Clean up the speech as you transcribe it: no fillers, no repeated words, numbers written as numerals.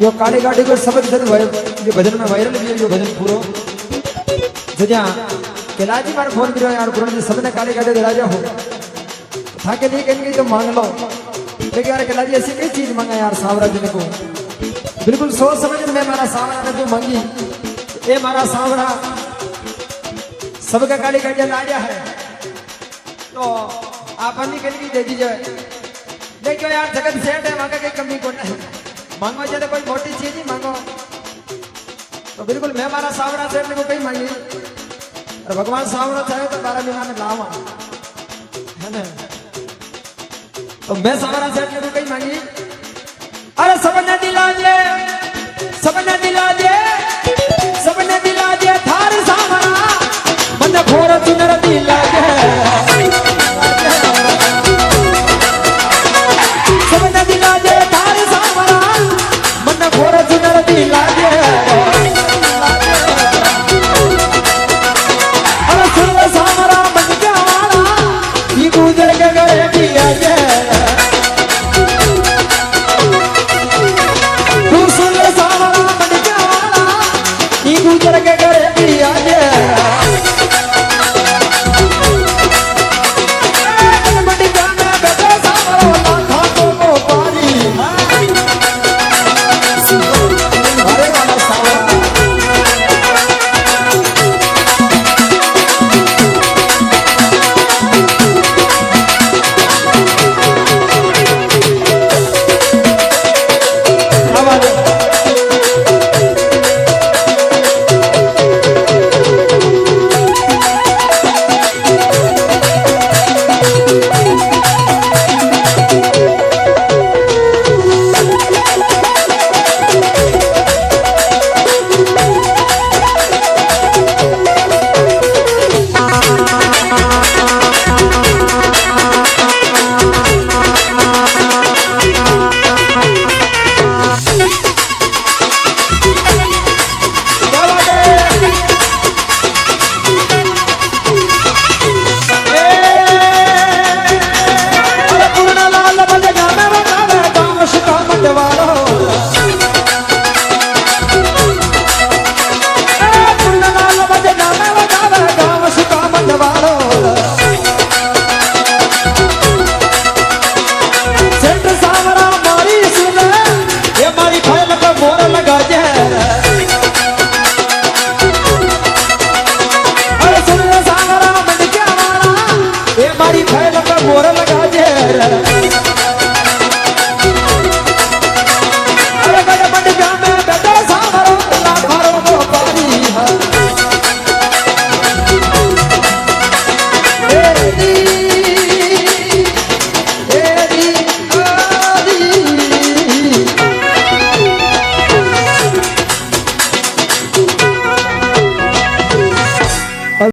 यो काली गाड़ी को शब्द ये भजन में वायरल भी है जो भजन पूरो जजा कैलाजी मार फोन करो यार गुरु जी सबने काली गाड़ी राजा हो था के लिए कहेंगे तो मांग लो लेकिन यार कैलाजी ऐसी कई चीज मांगा यार सावरा जी ने को बिल्कुल सोच समझ में मारा सावरा ने जो मांगी ये मारा सावरा सबका काली गाड़ी राजा है तो आप अन्य के लिए दे दीजिए देखो यार जगत सेठ है मांगा कोई कमी को नहीं मांगो चाहे कोई मोटी चीज ही मांगो तो बिल्कुल मैं मारा सावरा सेठ ने को कहीं मांगी और भगवान सावरा चाहे तो 12 महीना में लावा है ना तो मैं सावरा सेठ ने को कहीं मांगी अरे सब ने दिला जे